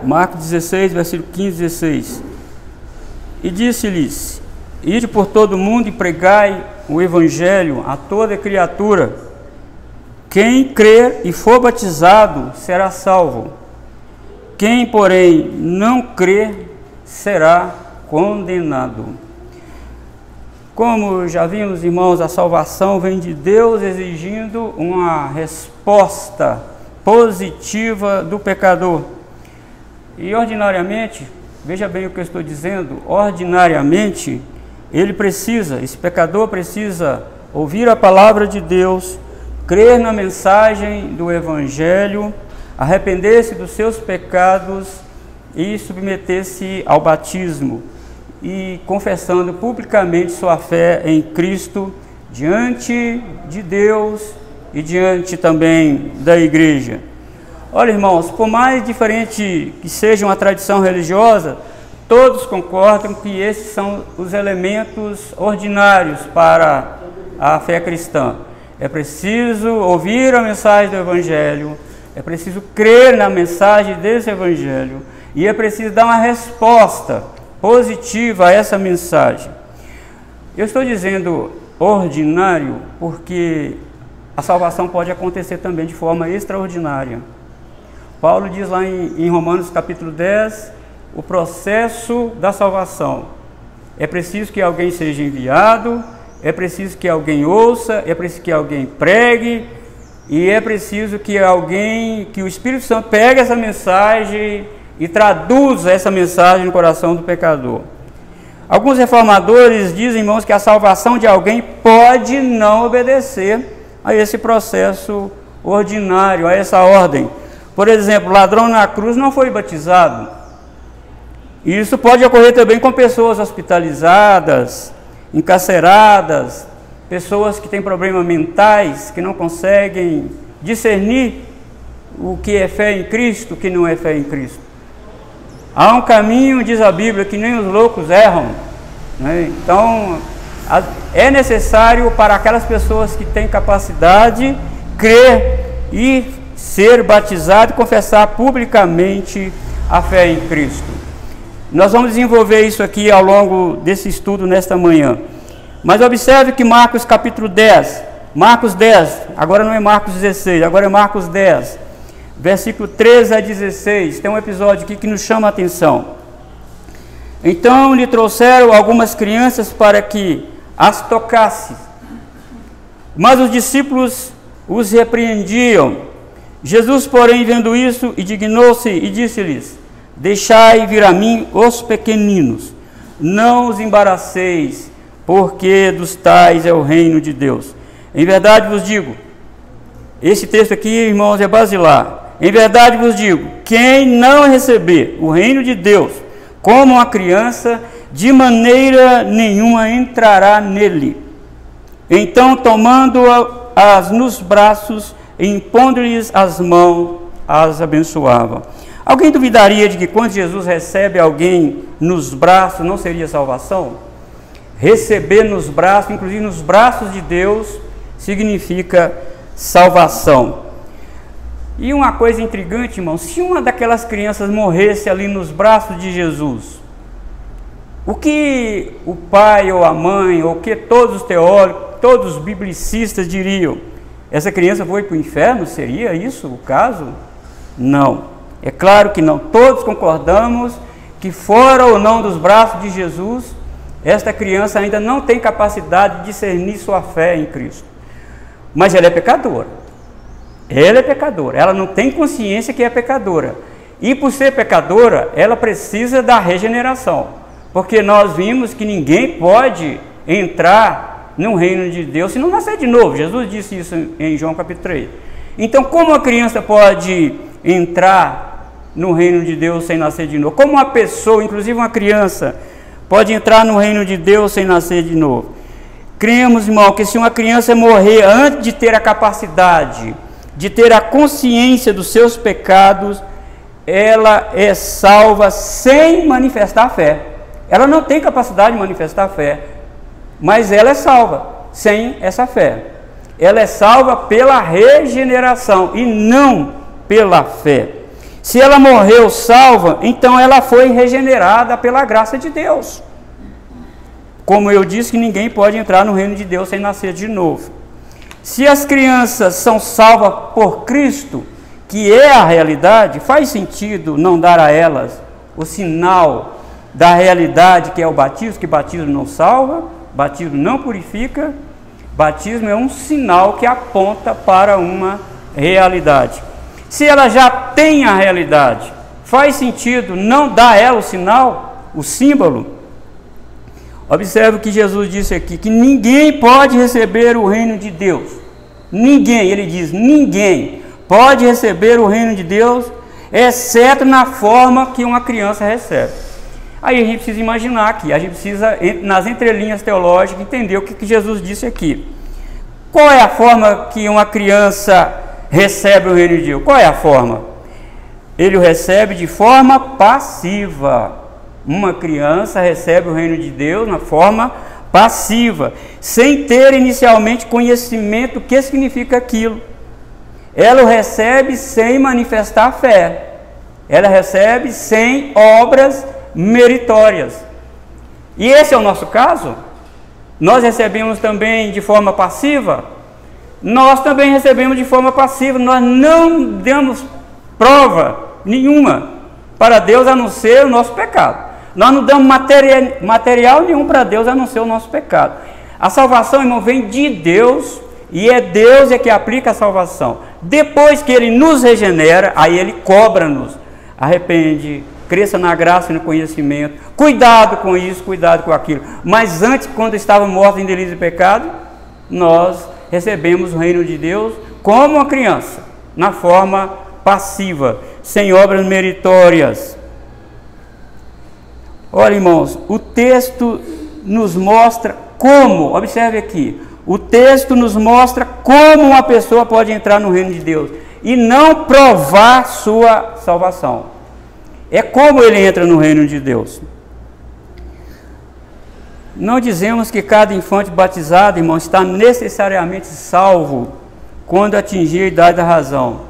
Marcos 16, versículo 15 e 16. E disse-lhes: ide por todo o mundo e pregai o evangelho a toda criatura. Quem crer e for batizado será salvo. Quem, porém, não crer será condenado. Como já vimos, irmãos, a salvação vem de Deus exigindo uma resposta positiva do pecador. E ordinariamente, veja bem o que eu estou dizendo, ordinariamente, esse pecador precisa ouvir a palavra de Deus, crer na mensagem do Evangelho, arrepender-se dos seus pecados e submeter-se ao batismo, e confessando publicamente sua fé em Cristo diante de Deus e diante também da igreja. Olha, irmãos, por mais diferente que seja uma tradição religiosa, todos concordam que esses são os elementos ordinários para a fé cristã. É preciso ouvir a mensagem do Evangelho, é preciso crer na mensagem desse Evangelho e é preciso dar uma resposta positiva a essa mensagem. Eu estou dizendo ordinário porque a salvação pode acontecer também de forma extraordinária. Paulo diz lá em Romanos capítulo 10, o processo da salvação. É preciso que alguém seja enviado, é preciso que alguém ouça, é preciso que alguém pregue, e é preciso que o Espírito Santo pegue essa mensagem e traduza essa mensagem no coração do pecador. Alguns reformadores dizem, irmãos, que a salvação de alguém pode não obedecer a esse processo ordinário, a essa ordem. Por exemplo, o ladrão na cruz não foi batizado. Isso pode ocorrer também com pessoas hospitalizadas, encarceradas, pessoas que têm problemas mentais, que não conseguem discernir o que é fé em Cristo, o que não é fé em Cristo. Há um caminho, diz a Bíblia, que nem os loucos erram, né? Então, é necessário para aquelas pessoas que têm capacidade crer e ser batizado e confessar publicamente a fé em Cristo. Nós vamos desenvolver isso aqui ao longo desse estudo nesta manhã. Mas observe que Marcos capítulo 10, Marcos 10, agora não é Marcos 16, agora é Marcos 10, versículo 13 a 16, tem um episódio aqui que nos chama a atenção. Então lhe trouxeram algumas crianças para que as tocasse, mas os discípulos os repreendiam. Jesus, porém, vendo isso, indignou-se e disse-lhes: deixai vir a mim os pequeninos, não os embaraceis, porque dos tais é o reino de Deus. Em verdade vos digo, esse texto aqui, irmãos, é basilar. Em verdade vos digo, quem não receber o reino de Deus como uma criança, de maneira nenhuma entrará nele. Então, tomando-as nos braços, e impondo-lhes as mãos, as abençoava. Alguém duvidaria de que quando Jesus recebe alguém nos braços, não seria salvação? Receber nos braços, inclusive nos braços de Deus, significa salvação. E uma coisa intrigante, irmão, se uma daquelas crianças morresse ali nos braços de Jesus, o que o pai ou a mãe, ou o que todos os teólogos, todos os biblicistas diriam? Essa criança foi para o inferno? Seria isso o caso? Não, é claro que não. Todos concordamos que fora ou não dos braços de Jesus, esta criança ainda não tem capacidade de discernir sua fé em Cristo. Mas ela é pecadora. Ela é pecadora. Ela não tem consciência que é pecadora. E por ser pecadora, ela precisa da regeneração. Porque nós vimos que ninguém pode entrar no reino de Deus se não nascer de novo. Jesus disse isso em João capítulo 3. Então, como a criança pode entrar no reino de Deus sem nascer de novo? Como uma pessoa, inclusive uma criança, pode entrar no reino de Deus sem nascer de novo? Cremos, irmão, que se uma criança morrer antes de ter a capacidade, de ter a consciência dos seus pecados, ela é salva sem manifestar a fé. Ela não tem capacidade de manifestar a fé, mas ela é salva sem essa fé. Ela é salva pela regeneração e não pela fé. Se ela morreu salva, então ela foi regenerada pela graça de Deus. Como eu disse, que ninguém pode entrar no reino de Deus sem nascer de novo. Se as crianças são salvas por Cristo, que é a realidade, faz sentido não dar a elas o sinal da realidade, que é o batismo, que batismo não salva, batismo não purifica, batismo é um sinal que aponta para uma realidade. Se ela já tem a realidade, faz sentido não dar a ela o sinal, o símbolo? Observe o que Jesus disse aqui, que ninguém pode receber o reino de Deus. Ninguém, ele diz, ninguém pode receber o reino de Deus, exceto na forma que uma criança recebe. Aí a gente precisa imaginar aqui, a gente precisa, nas entrelinhas teológicas, entender o que Jesus disse aqui. Qual é a forma que uma criança recebe o reino de Deus? Qual é a forma? Ele o recebe de forma passiva. Uma criança recebe o reino de Deus na forma passiva, sem ter inicialmente conhecimento do que significa aquilo. Ela o recebe sem manifestar fé. Ela recebe sem obras meritórias. E esse é o nosso caso? Nós recebemos também de forma passiva? Nós também recebemos de forma passiva. Nós não damos prova nenhuma para Deus a não ser o nosso pecado. Nós não damos material nenhum para Deus a não ser o nosso pecado. A salvação, irmão, vem de Deus, e é Deus que aplica a salvação. Depois que Ele nos regenera, aí Ele cobra-nos. Arrepende, cresça na graça e no conhecimento. Cuidado com isso, cuidado com aquilo. Mas antes, quando estávamos mortos em delírio e pecado, nós recebemos o reino de Deus como uma criança, na forma passiva, sem obras meritórias. Olha, irmãos, o texto nos mostra como, observe aqui, o texto nos mostra como uma pessoa pode entrar no reino de Deus e não provar sua salvação. É como ele entra no reino de Deus. Não dizemos que cada infante batizado, irmão, está necessariamente salvo quando atingir a idade da razão.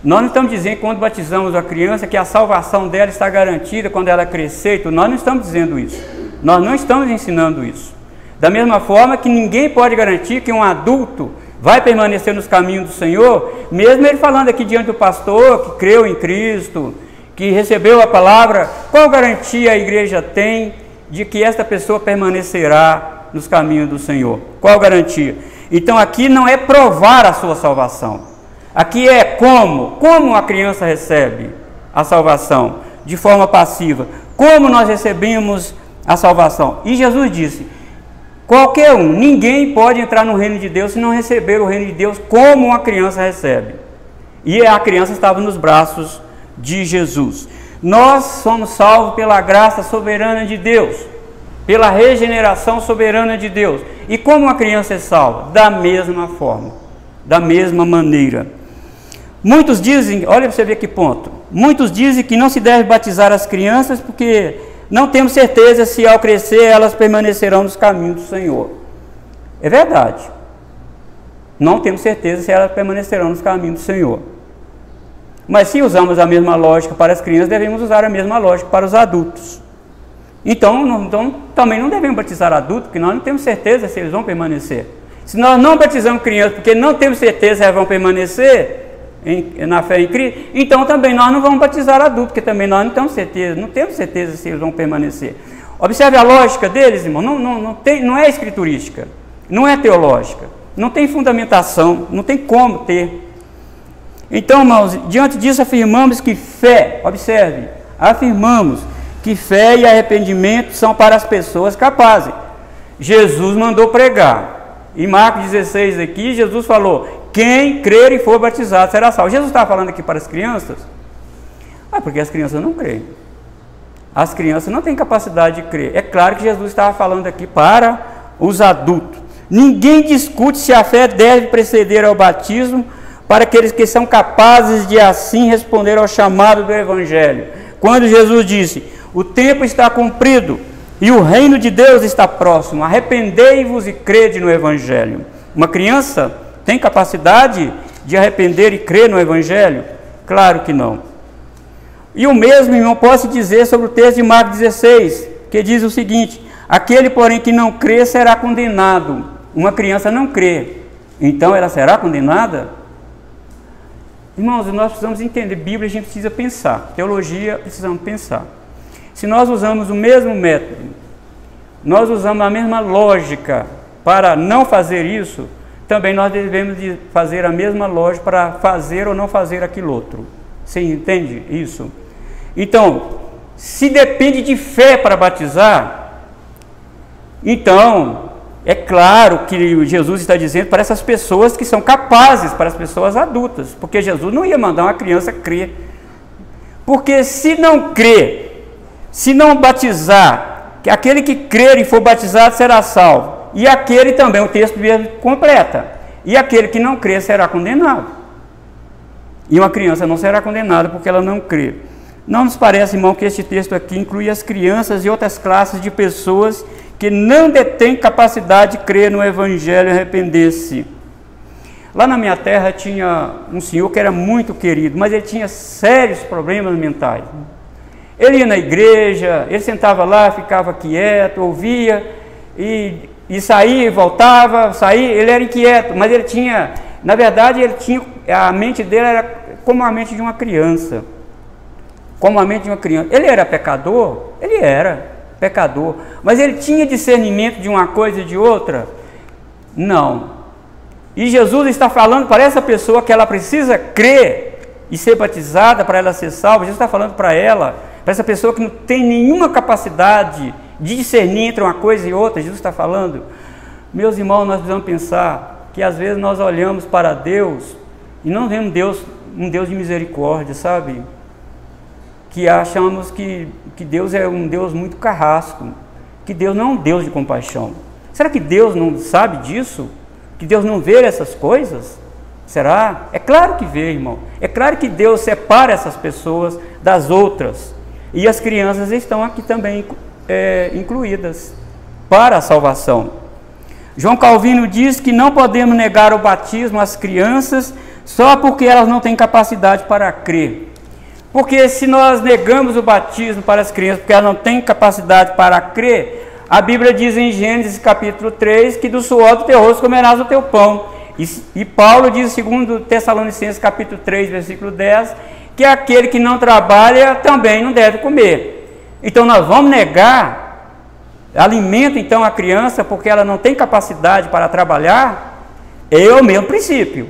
Nós não estamos dizendo que quando batizamos a criança que a salvação dela está garantida quando ela crescer. Nós não estamos dizendo isso. Nós não estamos ensinando isso. Da mesma forma que ninguém pode garantir que um adulto vai permanecer nos caminhos do Senhor, mesmo ele falando aqui diante do pastor que creu em Cristo, que recebeu a palavra, qual garantia a igreja tem de que esta pessoa permanecerá nos caminhos do Senhor? Qual garantia? Então aqui não é provar a sua salvação. Aqui é como a criança recebe a salvação, de forma passiva. Como nós recebemos a salvação? E Jesus disse, qualquer um, ninguém pode entrar no reino de Deus se não receber o reino de Deus como uma criança recebe. E a criança estava nos braços de Jesus. Nós somos salvos pela graça soberana de Deus, pela regeneração soberana de Deus. E como uma criança é salva? Da mesma forma, da mesma maneira. Muitos dizem, olha para você ver que ponto, muitos dizem que não se deve batizar as crianças porque não temos certeza se ao crescer elas permanecerão nos caminhos do Senhor. É verdade. Não temos certeza se elas permanecerão nos caminhos do Senhor. Mas se usamos a mesma lógica para as crianças, devemos usar a mesma lógica para os adultos. Então também não devemos batizar adultos, porque nós não temos certeza se eles vão permanecer. Se nós não batizamos crianças porque não temos certeza se elas vão permanecer na fé em Cristo, então também nós não vamos batizar adultos, porque também nós não temos certeza se eles vão permanecer. Observe a lógica deles, irmão, não é escriturística, não é teológica, não tem fundamentação, não tem como ter. Então, irmãos, diante disso afirmamos que fé, observe, afirmamos que fé e arrependimento são para as pessoas capazes. Jesus mandou pregar. Em Marcos 16 aqui, Jesus falou, quem crer e for batizado será salvo. Jesus estava falando aqui para as crianças? Porque as crianças não creem. As crianças não têm capacidade de crer. É claro que Jesus estava falando aqui para os adultos. Ninguém discute se a fé deve preceder ao batismo para aqueles que são capazes de assim responder ao chamado do Evangelho. Quando Jesus disse, o tempo está cumprido e o reino de Deus está próximo, arrependei-vos e crede no Evangelho. Uma criança tem capacidade de arrepender e crer no Evangelho? Claro que não. E o mesmo, irmão, posso dizer sobre o texto de Marcos 16, que diz o seguinte: aquele, porém, que não crê será condenado. Uma criança não crê, então ela será condenada? Irmãos, nós precisamos entender. Bíblia a gente precisa pensar, teologia precisamos pensar. Se nós usamos o mesmo método, nós usamos a mesma lógica para não fazer isso, também nós devemos de fazer a mesma lógica para fazer ou não fazer aquilo outro. Você entende isso? Então, se depende de fé para batizar, então, é claro que Jesus está dizendo para essas pessoas que são capazes, para as pessoas adultas, porque Jesus não ia mandar uma criança crer. Porque se não crer, se não batizar, que aquele que crer e for batizado será salvo. E aquele também, o texto mesmo completa. E aquele que não crer será condenado. E uma criança não será condenada porque ela não crê. Não nos parece, irmão, que este texto aqui inclui as crianças e outras classes de pessoas que não detêm capacidade de crer no Evangelho e arrepender-se. Lá na minha terra tinha um senhor que era muito querido, mas ele tinha sérios problemas mentais. Ele ia na igreja, ele sentava lá, ficava quieto, ouvia, e saía e voltava, saía, ele era inquieto, mas ele tinha, na verdade, a mente dele era como a mente de uma criança. Como a mente de uma criança. Ele era pecador? Ele era pecador. Mas ele tinha discernimento de uma coisa e de outra? Não. E Jesus está falando para essa pessoa que ela precisa crer e ser batizada para ela ser salva. Jesus está falando para ela, para essa pessoa que não tem nenhuma capacidade de discernir entre uma coisa e outra. Jesus está falando. Meus irmãos, nós precisamos pensar que às vezes nós olhamos para Deus e não vemos um Deus de misericórdia, sabe? Que achamos que Deus é um Deus muito carrasco, que Deus não é um Deus de compaixão. Será que Deus não sabe disso? Que Deus não vê essas coisas? Será? É claro que vê, irmão. É claro que Deus separa essas pessoas das outras. E as crianças estão aqui também incluídas para a salvação. João Calvino diz que não podemos negar o batismo às crianças só porque elas não têm capacidade para crer. Porque se nós negamos o batismo para as crianças porque elas não têm capacidade para crer, a Bíblia diz em Gênesis capítulo 3 que do suor do teu rosto comerás o teu pão. E Paulo diz, segundo Tessalonicenses capítulo 3, versículo 10, que aquele que não trabalha também não deve comer. Então nós vamos negar alimento então a criança porque ela não tem capacidade para trabalhar? É o mesmo princípio.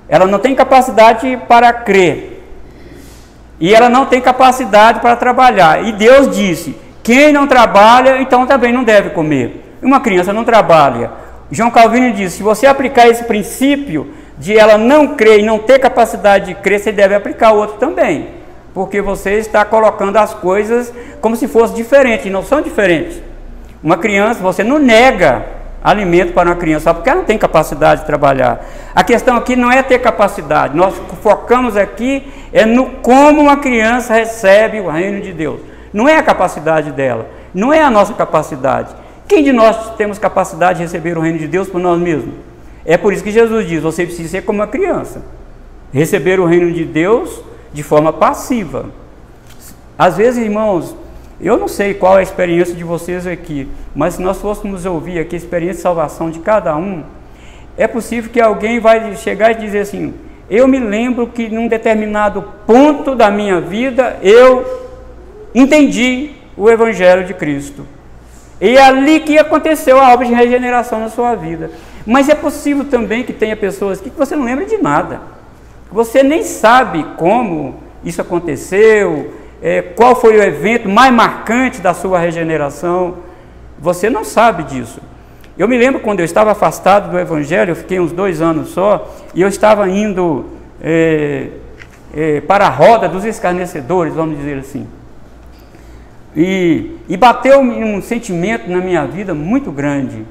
Ela não tem capacidade para crer. E ela não tem capacidade para trabalhar. E Deus disse, quem não trabalha, então também não deve comer. Uma criança não trabalha. João Calvino disse, se você aplicar esse princípio de ela não crer e não ter capacidade de crer, você deve aplicar o outro também. Porque você está colocando as coisas como se fossem diferentes, e não são diferentes. Uma criança, você não nega alimento para uma criança, só porque ela não tem capacidade de trabalhar. A questão aqui não é ter capacidade, nós focamos aqui no como uma criança recebe o reino de Deus. Não é a capacidade dela, não é a nossa capacidade. Quem de nós temos capacidade de receber o reino de Deus por nós mesmos? É por isso que Jesus diz, você precisa ser como uma criança. Receber o reino de Deus de forma passiva. Às vezes, irmãos, eu não sei qual é a experiência de vocês aqui, mas se nós fôssemos ouvir aqui a experiência de salvação de cada um, é possível que alguém vai chegar e dizer assim, eu me lembro que num determinado ponto da minha vida, eu entendi o Evangelho de Cristo. E é ali que aconteceu a obra de regeneração na sua vida. Mas é possível também que tenha pessoas aqui que você não lembra de nada. Você nem sabe como isso aconteceu, qual foi o evento mais marcante da sua regeneração. Você não sabe disso. Eu me lembro quando eu estava afastado do Evangelho, eu fiquei uns 2 anos só, e eu estava indo para a roda dos escarnecedores, vamos dizer assim. E bateu um sentimento na minha vida muito grande.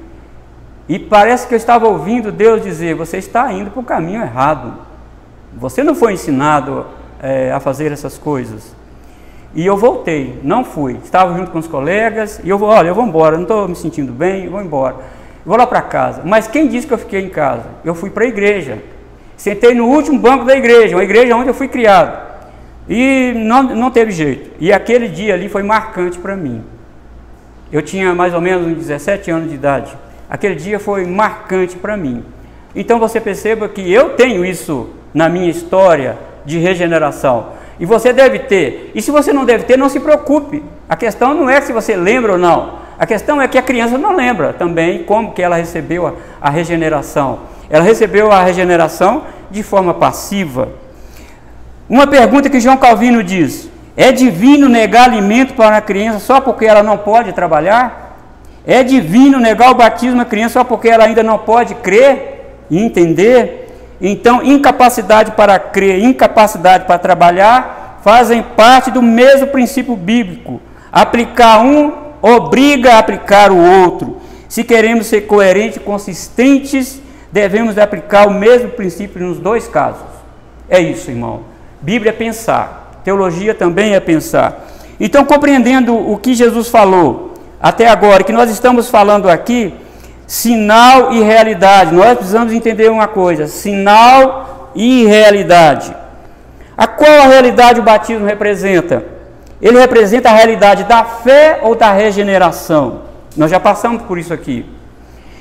E parece que eu estava ouvindo Deus dizer, você está indo para o caminho errado. Você não foi ensinado a fazer essas coisas. E eu voltei, não fui. Estava junto com os colegas e eu vou embora, não estou me sentindo bem, eu vou embora. Vou lá para casa. Mas quem disse que eu fiquei em casa? Eu fui para a igreja. Sentei no último banco da igreja, uma igreja onde eu fui criado. E não teve jeito. E aquele dia ali foi marcante para mim. Eu tinha mais ou menos uns 17 anos de idade. Aquele dia foi marcante para mim. Então você perceba que eu tenho isso na minha história de regeneração. E você deve ter. E se você não deve ter, não se preocupe. A questão não é se você lembra ou não. A questão é que a criança não lembra também como que ela recebeu a regeneração. Ela recebeu a regeneração de forma passiva. Uma pergunta que João Calvino diz: é divino negar alimento para uma criança só porque ela não pode trabalhar? É divino negar o batismo à criança só porque ela ainda não pode crer e entender? Então, incapacidade para crer, incapacidade para trabalhar fazem parte do mesmo princípio bíblico. Aplicar um obriga a aplicar o outro. Se queremos ser coerentes e consistentes, devemos aplicar o mesmo princípio nos dois casos. É isso, irmão. Bíblia é pensar, teologia também é pensar. Então, compreendendo o que Jesus falou até agora, que nós estamos falando aqui, sinal e realidade. Nós precisamos entender uma coisa: sinal e realidade. A qual a realidade o batismo representa? Ele representa a realidade da fé ou da regeneração? Nós já passamos por isso aqui.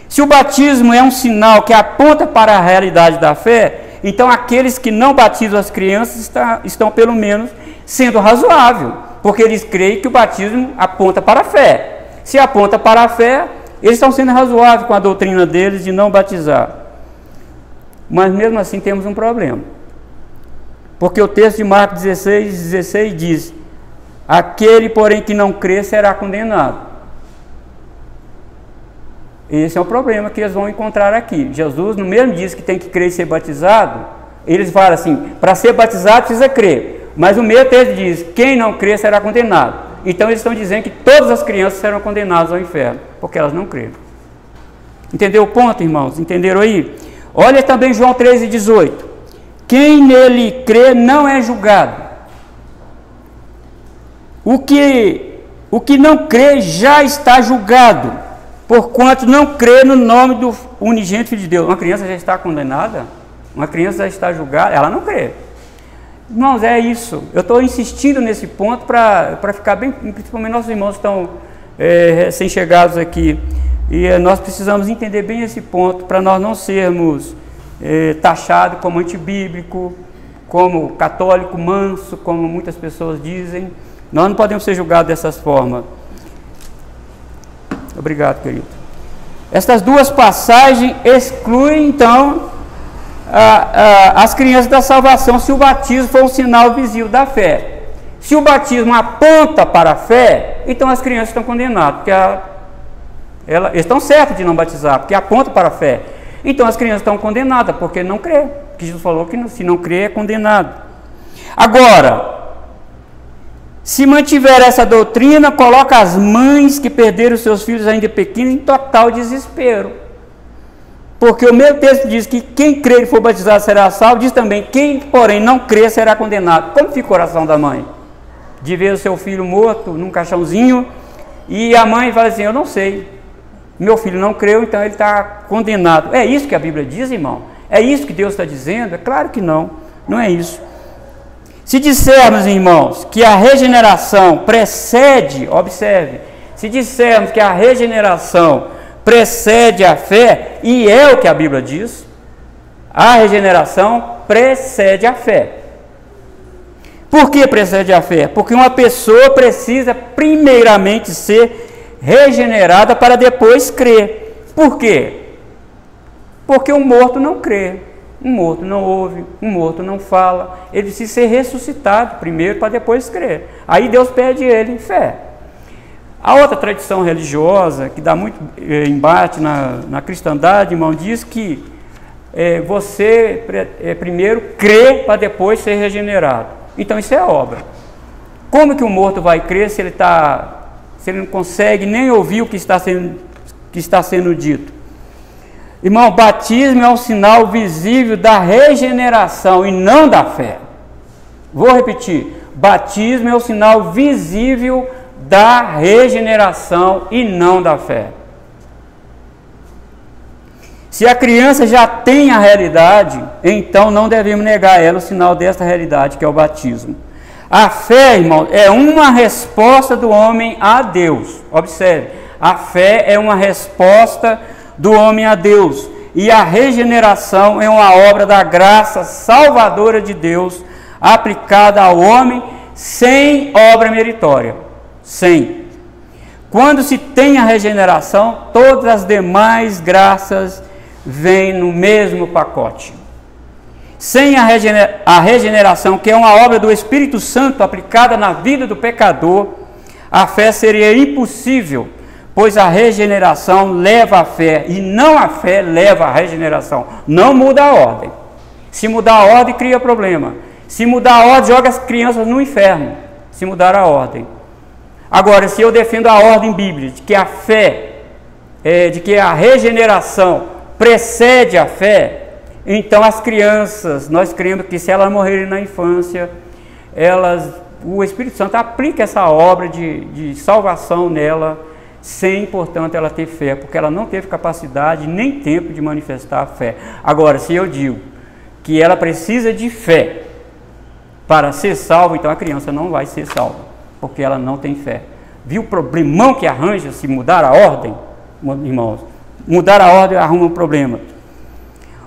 Se o batismo é um sinal que aponta para a realidade da fé, então aqueles que não batizam as crianças estão pelo menos sendo razoável, porque eles creem que o batismo aponta para a fé. Se aponta para a fé, eles estão sendo razoáveis com a doutrina deles de não batizar. Mas mesmo assim temos um problema. Porque o texto de Marcos 16 diz: aquele, porém, que não crê será condenado. Esse é o problema que eles vão encontrar aqui. Jesus, no mesmo diz que tem que crer e ser batizado, eles falam assim: para ser batizado precisa crer. Mas o mesmo texto diz: quem não crê será condenado. Então eles estão dizendo que todas as crianças serão condenadas ao inferno, porque elas não creram. Entendeu o ponto, irmãos? Entenderam aí? Olha também João 13,18. Quem nele crê não é julgado. O que não crê já está julgado, porquanto não crê no nome do unigênito Filho de Deus. Uma criança já está condenada? Uma criança já está julgada? Ela não crê. Irmãos, é isso. Eu estou insistindo nesse ponto para ficar bem, principalmente nossos irmãos estão recém-chegados aqui. E nós precisamos entender bem esse ponto para nós não sermos taxados como antibíblico, como católico manso, como muitas pessoas dizem. Nós não podemos ser julgados dessas formas. Obrigado, querido. Essas duas passagens excluem, então, as crianças da salvação, se o batismo for um sinal visível da fé. Se o batismo aponta para a fé, então as crianças estão condenadas, porque eles estão certos de não batizar, porque aponta para a fé. Então as crianças estão condenadas, porque não crê. Porque Jesus falou que se não crê é condenado. Agora, se mantiver essa doutrina, coloca as mães que perderam seus filhos ainda pequenos em total desespero. Porque o mesmo texto diz que quem crer e for batizado será salvo, diz também: quem, porém, não crer será condenado. Como fica o coração da mãe? De ver o seu filho morto num caixãozinho, e a mãe fala assim: eu não sei, meu filho não creu, então ele está condenado. É isso que a Bíblia diz, irmão? É isso que Deus está dizendo? É claro que não, não é isso. Se dissermos, irmãos, que a regeneração precede, observe, se dissermos que a regeneração precede a fé, e é o que a Bíblia diz, a regeneração precede a fé. Por que precede a fé? Porque uma pessoa precisa primeiramente ser regenerada para depois crer. Por quê? Porque um morto não crê, um morto não ouve, um morto não fala. Ele precisa ser ressuscitado primeiro para depois crer. Aí Deus pede ele fé. A outra tradição religiosa, que dá muito embate na cristandade, irmão, diz que você primeiro crê para depois ser regenerado. Então isso é obra. Como que o morto vai crer se ele não consegue nem ouvir o que está sendo dito? Irmão, batismo é um sinal visível da regeneração e não da fé. Vou repetir: batismo é um sinal visível da regeneração e não da fé. Se a criança já tem a realidade, então não devemos negar a ela o sinal desta realidade, que é o batismo. A fé, irmão, é uma resposta do homem a Deus. Observe, a fé é uma resposta do homem a Deus. E a regeneração é uma obra da graça salvadora de Deus, aplicada ao homem sem obra meritória. Sem. Quando se tem a regeneração, todas as demais graças vêm no mesmo pacote. Sem a regeneração, que é uma obra do Espírito Santo aplicada na vida do pecador, a fé seria impossível, pois a regeneração leva à fé, e não a fé leva à regeneração. Não muda a ordem. Se mudar a ordem, cria problema. Se mudar a ordem, joga as crianças no inferno, se mudar a ordem. Agora, se eu defendo a ordem bíblica, de que a fé, de que a regeneração precede a fé, então as crianças, nós cremos que se elas morrerem na infância, o Espírito Santo aplica essa obra de salvação nela, sem, portanto, ela ter fé, porque ela não teve capacidade nem tempo de manifestar a fé. Agora, se eu digo que ela precisa de fé para ser salva, então a criança não vai ser salva, porque ela não tem fé. Viu o problemão que arranja se mudar a ordem, irmãos? Mudar a ordem arruma um problema.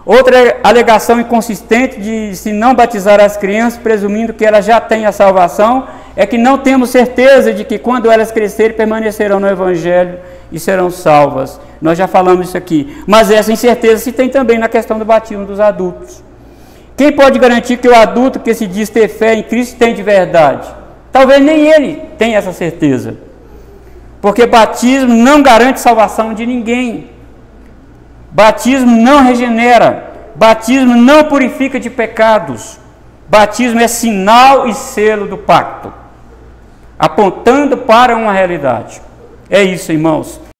Outra alegação inconsistente de se não batizar as crianças, presumindo que elas já têm a salvação, é que não temos certeza de que quando elas crescerem, permanecerão no Evangelho e serão salvas. Nós já falamos isso aqui. Mas essa incerteza se tem também na questão do batismo dos adultos. Quem pode garantir que o adulto que se diz ter fé em Cristo tem de verdade? Talvez nem ele tenha essa certeza. Porque batismo não garante salvação de ninguém. Batismo não regenera. Batismo não purifica de pecados. Batismo é sinal e selo do pacto, apontando para uma realidade. É isso, irmãos.